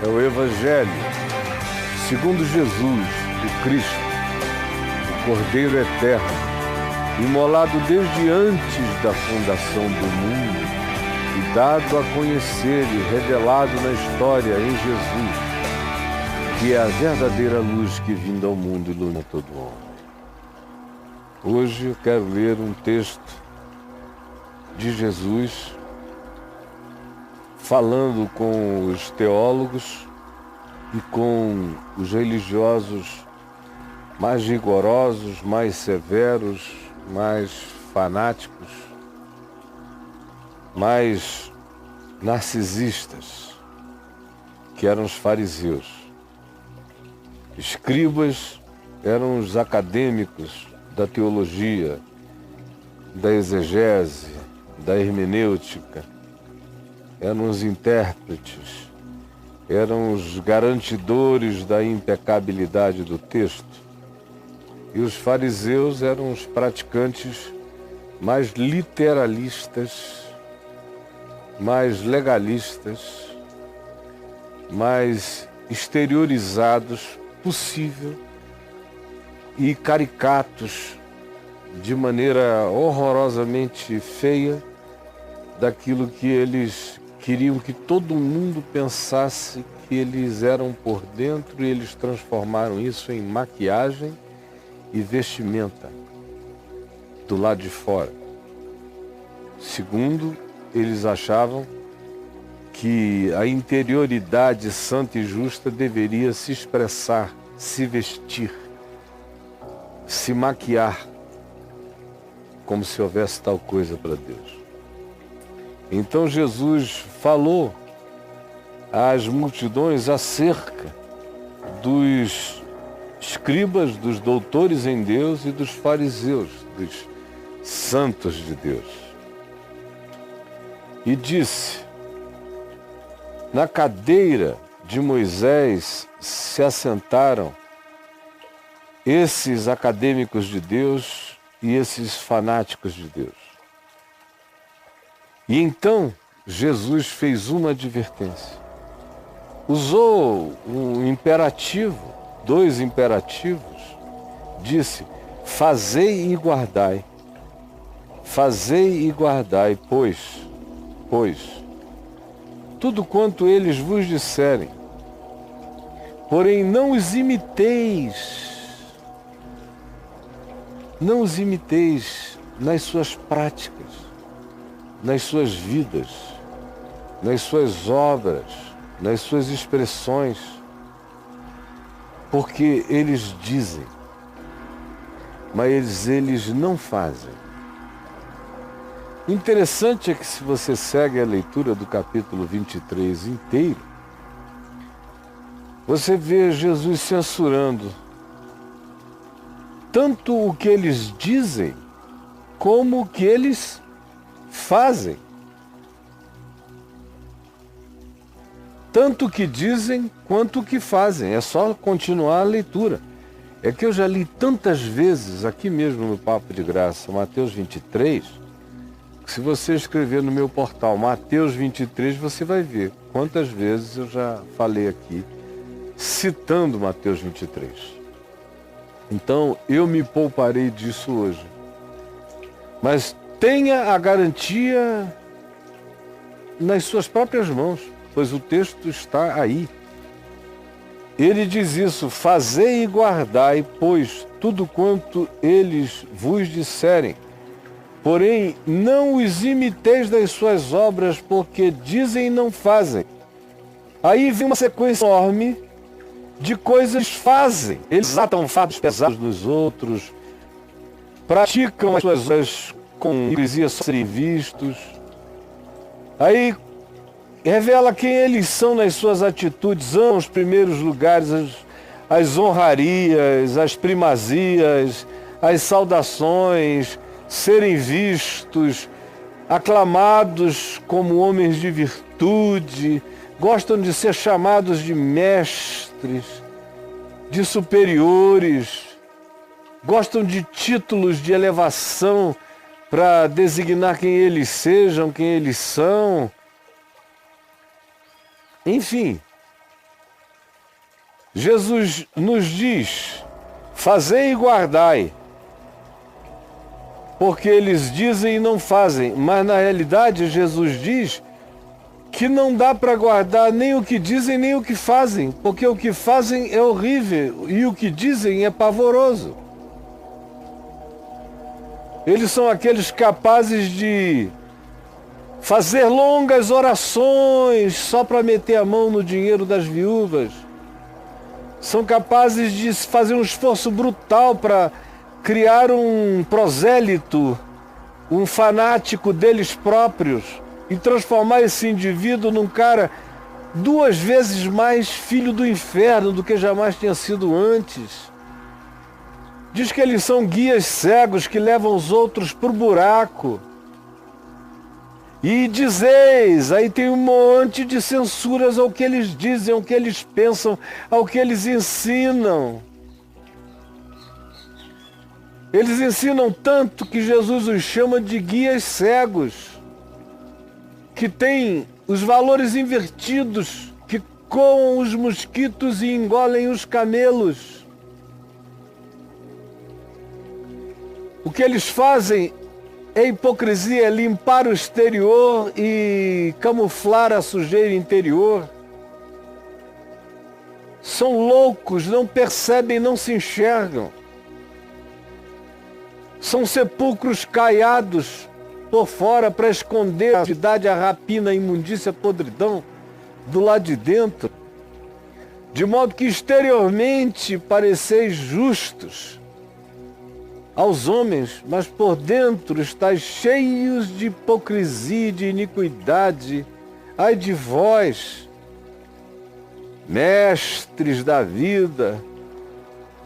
é o Evangelho segundo Jesus, o Cristo, o Cordeiro Eterno, imolado desde antes da fundação do mundo e dado a conhecer e revelado na história em Jesus, que é a verdadeira luz que vinda ao mundo ilumina todo homem. Hoje eu quero ler um texto de Jesus falando com os teólogos e com os religiosos mais rigorosos, mais severos, mais fanáticos, mais narcisistas, que eram os fariseus. Escribas eram os acadêmicos da teologia, da exegese, da hermenêutica, eram os intérpretes, eram os garantidores da impecabilidade do texto. E os fariseus eram os praticantes mais literalistas, mais legalistas, mais exteriorizados possível e caricatos de maneira horrorosamente feia daquilo que eles queriam que todo mundo pensasse que eles eram por dentro, e eles transformaram isso em maquiagem e vestimenta do lado de fora. Segundo, eles achavam que a interioridade santa e justa deveria se expressar, se vestir, se maquiar, como se houvesse tal coisa para Deus. Então Jesus falou às multidões acerca dos escribas, dos doutores em Deus e dos fariseus, dos santos de Deus. E disse: na cadeira de Moisés se assentaram esses acadêmicos de Deus e esses fanáticos de Deus. E então Jesus fez uma advertência. Usou um imperativo, dois imperativos. Disse: fazei e guardai. Fazei e guardai, pois, tudo quanto eles vos disserem. Porém, não os imiteis. Não os imiteis nas suas práticas, nas suas vidas, nas suas obras, nas suas expressões, porque eles dizem, mas eles não fazem. O interessante é que, se você segue a leitura do capítulo 23 inteiro, você vê Jesus censurando tanto o que eles dizem como o que eles fazem. Tanto o que dizem quanto o que fazem. É só continuar a leitura. É que eu já li tantas vezes, aqui mesmo no Papo de Graça, Mateus 23, que se você escrever no meu portal Mateus 23, você vai ver quantas vezes eu já falei aqui, citando Mateus 23. Então, eu me pouparei disso hoje. Mas tenha a garantia nas suas próprias mãos, pois o texto está aí. Ele diz isso: fazei e guardai, pois, tudo quanto eles vos disserem. Porém, não os imiteis das suas obras, porque dizem e não fazem. Aí vem uma sequência enorme de coisas que fazem. Eles atam fardos pesados nos outros, praticam as suas obras com hipocrisia só serem vistos. Aí revela quem eles são nas suas atitudes, amam os primeiros lugares, as honrarias, as primazias, as saudações, serem vistos, aclamados como homens de virtude, gostam de ser chamados de mestres, de superiores, gostam de títulos de elevação para designar quem eles sejam, quem eles são. Enfim, Jesus nos diz: fazei e guardai, porque eles dizem e não fazem. Mas na realidade Jesus diz que não dá para guardar nem o que dizem nem o que fazem, porque o que fazem é horrível e o que dizem é pavoroso. Eles são aqueles capazes de fazer longas orações só para meter a mão no dinheiro das viúvas. São capazes de fazer um esforço brutal para criar um prosélito, um fanático deles próprios, e transformar esse indivíduo num cara 2 vezes mais filho do inferno do que jamais tinha sido antes. Diz que eles são guias cegos que levam os outros para o buraco. E dizeis, aí tem um monte de censuras ao que eles dizem, ao que eles pensam, ao que eles ensinam. Eles ensinam tanto que Jesus os chama de guias cegos, que têm os valores invertidos, que coam os mosquitos e engolem os camelos. O que eles fazem é hipocrisia, é limpar o exterior e camuflar a sujeira interior. São loucos, não percebem, não se enxergam. São sepulcros caiados por fora para esconder a atividade, a rapina, a imundícia, a podridão do lado de dentro, de modo que exteriormente pareceis justos aos homens, mas por dentro estáis cheios de hipocrisia e de iniquidade. Ai de vós, mestres da vida,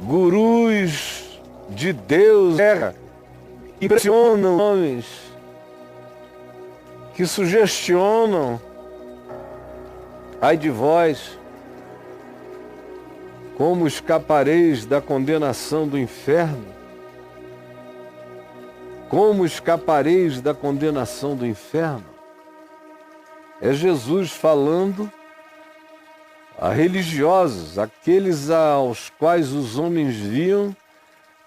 gurus de Deus, que impressionam homens, que sugestionam. Ai de vós, como escapareis da condenação do inferno? Como escapareis da condenação do inferno? É Jesus falando a religiosos, aqueles aos quais os homens viam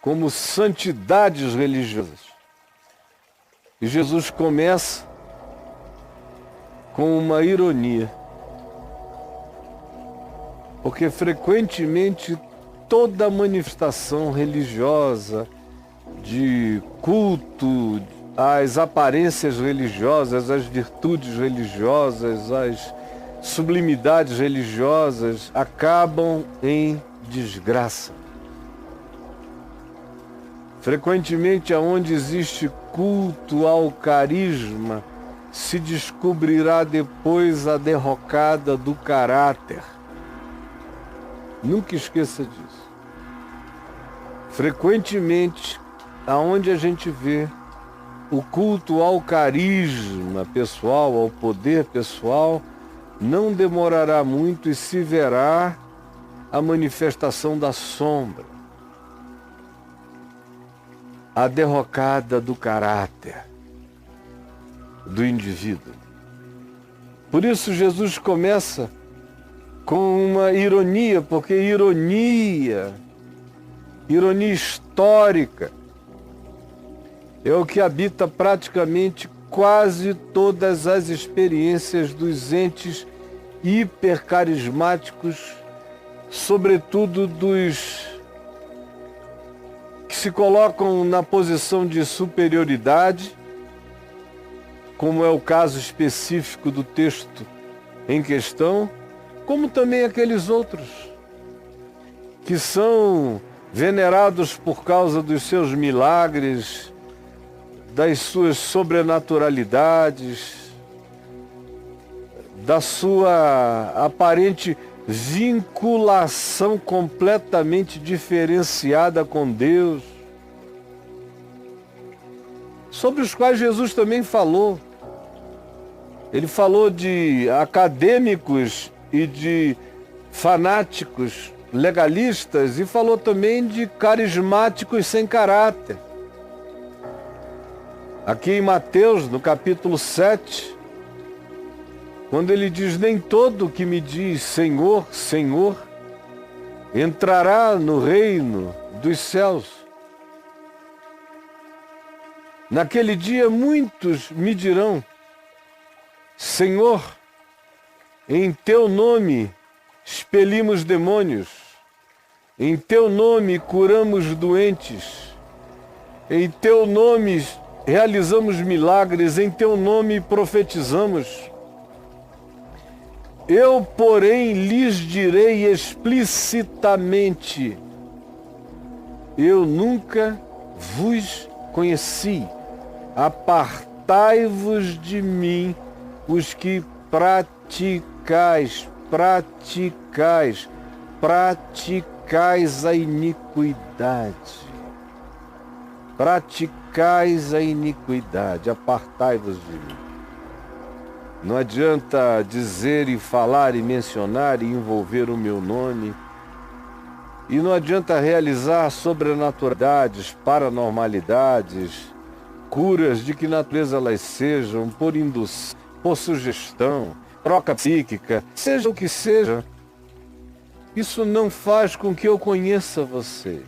como santidades religiosas. E Jesus começa com uma ironia, porque frequentemente toda manifestação religiosa, de culto, as aparências religiosas, as virtudes religiosas, as sublimidades religiosas acabam em desgraça. Frequentemente, aonde existe culto ao carisma, se descobrirá depois a derrocada do caráter. Nunca esqueça disso. Frequentemente, aonde a gente vê o culto ao carisma pessoal, ao poder pessoal, não demorará muito e se verá a manifestação da sombra, a derrocada do caráter do indivíduo. Por isso Jesus começa com uma ironia, porque ironia histórica, é o que habita praticamente quase todas as experiências dos entes hipercarismáticos, sobretudo dos que se colocam na posição de superioridade, como é o caso específico do texto em questão, como também aqueles outros que são venerados por causa dos seus milagres, das suas sobrenaturalidades, da sua aparente vinculação completamente diferenciada com Deus, sobre os quais Jesus também falou. Ele falou de acadêmicos e de fanáticos legalistas e falou também de carismáticos sem caráter. Aqui em Mateus, no capítulo 7, quando ele diz: nem todo que me diz Senhor, Senhor, entrará no reino dos céus. Naquele dia muitos me dirão: Senhor, em teu nome expelimos demônios, em teu nome curamos doentes, em teu nome realizamos milagres, em teu nome profetizamos. Eu, porém, lhes direi explicitamente: eu nunca vos conheci. Apartai-vos de mim, os que praticais a iniquidade. Praticais a iniquidade, apartai-vos de mim. Não adianta dizer e falar e mencionar e envolver o meu nome. E não adianta realizar sobrenaturalidades, paranormalidades, curas de que natureza elas sejam, por indução, por sugestão, troca psíquica, seja o que seja. Isso não faz com que eu conheça vocês.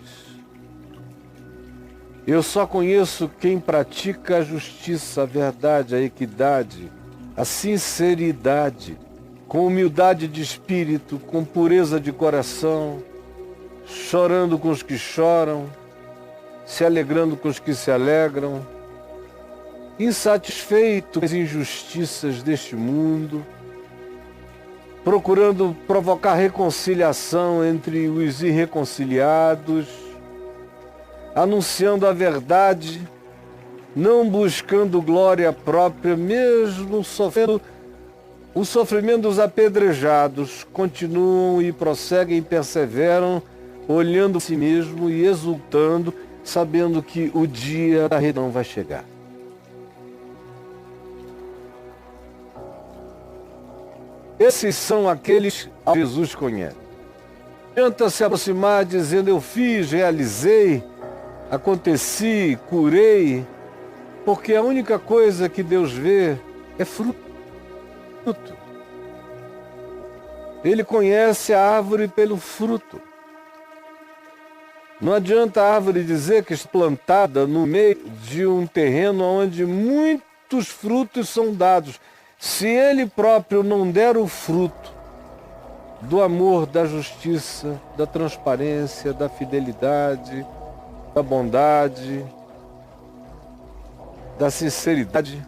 Eu só conheço quem pratica a justiça, a verdade, a equidade, a sinceridade, com humildade de espírito, com pureza de coração, chorando com os que choram, se alegrando com os que se alegram, insatisfeito com as injustiças deste mundo, procurando provocar reconciliação entre os irreconciliados, anunciando a verdade, não buscando glória própria, mesmo sofrendo o sofrimento dos apedrejados, continuam e prosseguem, perseveram, olhando a si mesmo e exultando, sabendo que o dia da redenção vai chegar. Esses são aqueles que Jesus conhece. Não adianta se aproximar dizendo: eu fiz, realizei, aconteci, curei, porque a única coisa que Deus vê é fruto. Ele conhece a árvore pelo fruto. Não adianta a árvore dizer que está plantada no meio de um terreno onde muitos frutos são dados. Se ele próprio não der o fruto do amor, da justiça, da transparência, da fidelidade, da bondade, da sinceridade,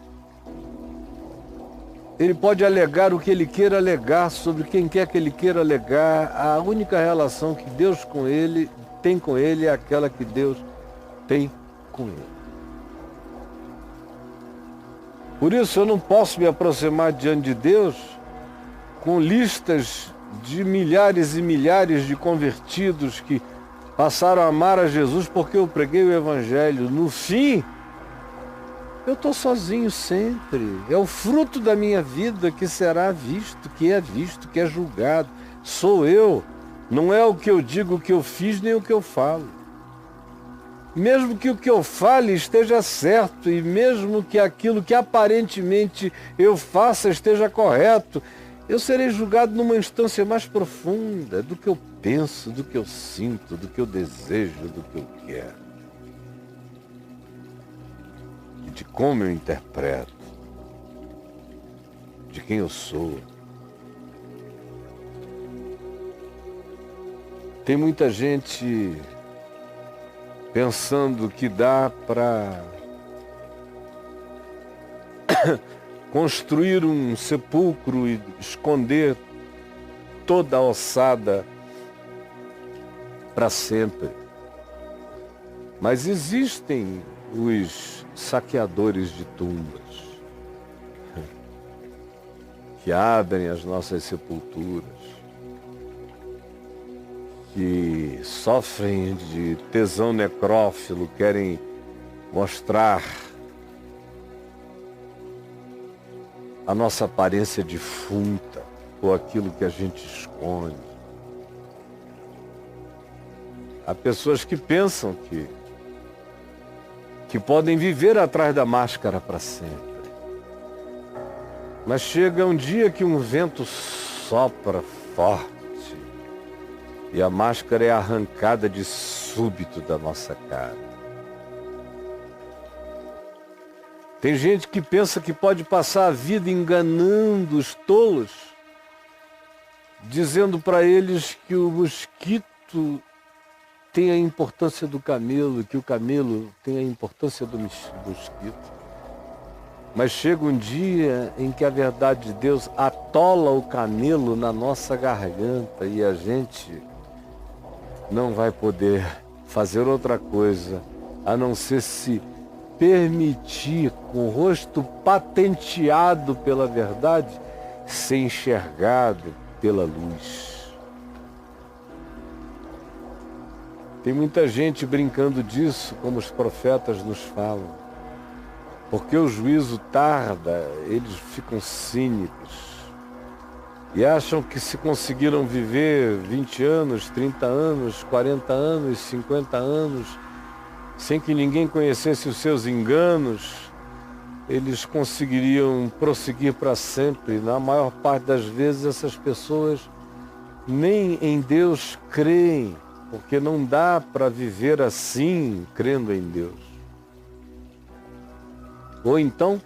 ele pode alegar o que ele queira alegar sobre quem quer que ele queira alegar. A única relação que Deus com ele tem com ele é aquela que Deus tem com ele. Por isso eu não posso me aproximar diante de Deus com listas de milhares e milhares de convertidos que passaram a amar a Jesus porque eu preguei o Evangelho. No fim, eu estou sozinho sempre. É o fruto da minha vida que será visto, que é julgado. Sou eu. Não é o que eu digo, o que eu fiz, nem o que eu falo. Mesmo que o que eu fale esteja certo, e mesmo que aquilo que aparentemente eu faça esteja correto, eu serei julgado numa instância mais profunda do que eu penso, do que eu sinto, do que eu desejo, do que eu quero. E de como eu interpreto, de quem eu sou. Tem muita gente pensando que dá para construir um sepulcro e esconder toda a ossada para sempre. Mas existem os saqueadores de tumbas que abrem as nossas sepulturas, que sofrem de tesão necrófilo, querem mostrar a nossa aparência defunta ou aquilo que a gente esconde. Há pessoas que pensam que podem viver atrás da máscara para sempre. Mas chega um dia que um vento sopra forte e a máscara é arrancada de súbito da nossa cara. Tem gente que pensa que pode passar a vida enganando os tolos, dizendo para eles que o mosquito tem a importância do camelo, que o camelo tem a importância do mosquito. Mas chega um dia em que a verdade de Deus atola o camelo na nossa garganta e a gente não vai poder fazer outra coisa a não ser se permitir, com o rosto patenteado pela verdade, ser enxergado pela luz. Tem muita gente brincando disso, como os profetas nos falam. Porque o juízo tarda, eles ficam cínicos e acham que se conseguiram viver 20 anos, 30 anos, 40 anos, 50 anos, sem que ninguém conhecesse os seus enganos, eles conseguiriam prosseguir para sempre. Na maior parte das vezes essas pessoas nem em Deus creem, porque não dá para viver assim, crendo em Deus. Ou então,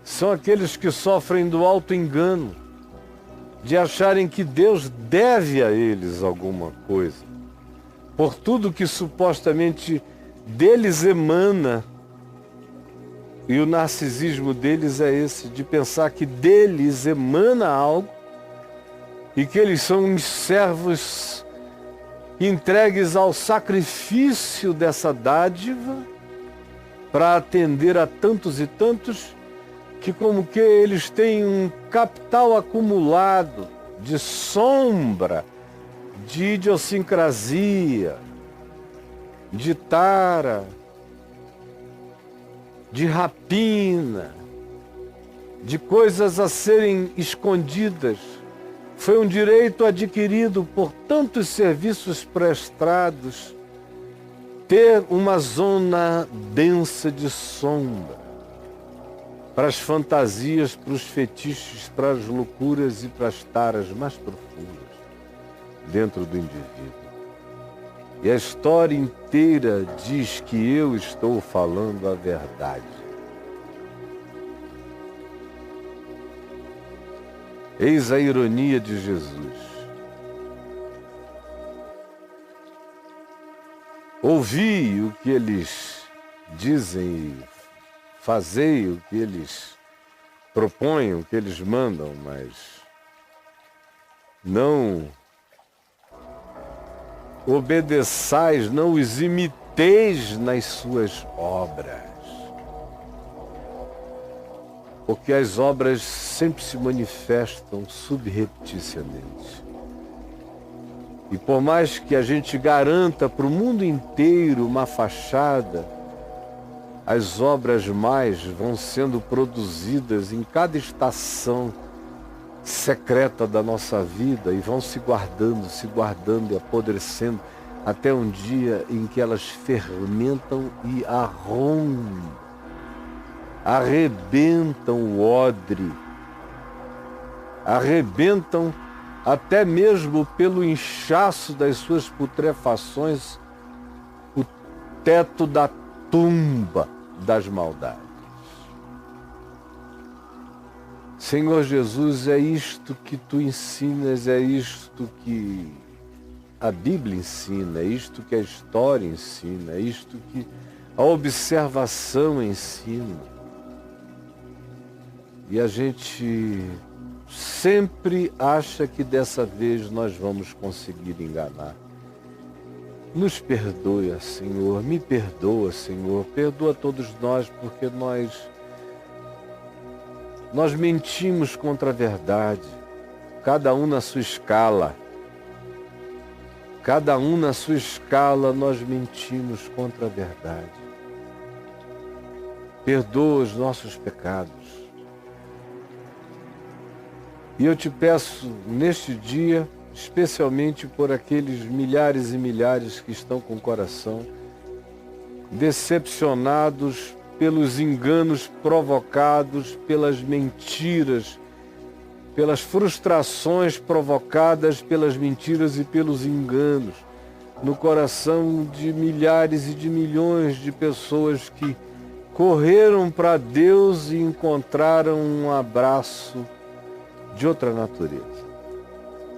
são aqueles que sofrem do auto-engano, de acharem que Deus deve a eles alguma coisa, por tudo que supostamente deles emana. E o narcisismo deles é esse, de pensar que deles emana algo e que eles são uns servos entregues ao sacrifício dessa dádiva para atender a tantos e tantos, que como que eles têm um capital acumulado de sombra, de idiosincrasia, de tara, de rapina, de coisas a serem escondidas. Foi um direito adquirido por tantos serviços prestados, ter uma zona densa de sombra para as fantasias, para os fetiches, para as loucuras e para as taras mais profundas dentro do indivíduo. E a história inteira diz que eu estou falando a verdade. Eis a ironia de Jesus. Ouvi o que eles dizem e fazei o que eles propõem, o que eles mandam, mas não obedeçais, não os imiteis nas suas obras. Porque as obras sempre se manifestam subrepticiamente. E por mais que a gente garanta para o mundo inteiro uma fachada, as obras mais vão sendo produzidas em cada estação secreta da nossa vida e vão se guardando e apodrecendo até um dia em que elas fermentam e arrebentam o odre, arrebentam até mesmo pelo inchaço das suas putrefações o teto da tumba das maldades. Senhor Jesus, é isto que tu ensinas, é isto que a Bíblia ensina, é isto que a história ensina, é isto que a observação ensina. E a gente sempre acha que dessa vez nós vamos conseguir enganar. Nos perdoa, Senhor, me perdoa, Senhor, perdoa todos nós, porque nós mentimos contra a verdade, cada um na sua escala. Cada um na sua escala nós mentimos contra a verdade. Perdoa os nossos pecados. E eu te peço neste dia, especialmente por aqueles milhares e milhares que estão com o coração decepcionados pelos enganos provocados, pelas mentiras pelas frustrações provocadas pelas mentiras e pelos enganos no coração de milhares e de milhões de pessoas que correram para Deus e encontraram um abraço de outra natureza.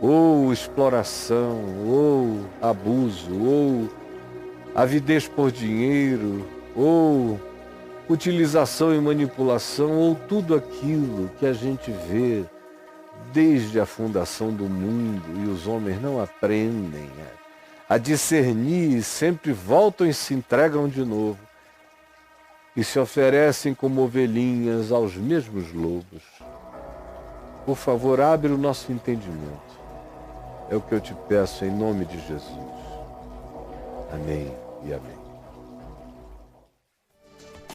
Ou exploração, ou abuso, ou avidez por dinheiro, ou utilização e manipulação, ou tudo aquilo que a gente vê desde a fundação do mundo e os homens não aprendem a discernir, sempre voltam e se entregam de novo e se oferecem como ovelhinhas aos mesmos lobos. Por favor, abre o nosso entendimento. É o que eu te peço em nome de Jesus. Amém e amém.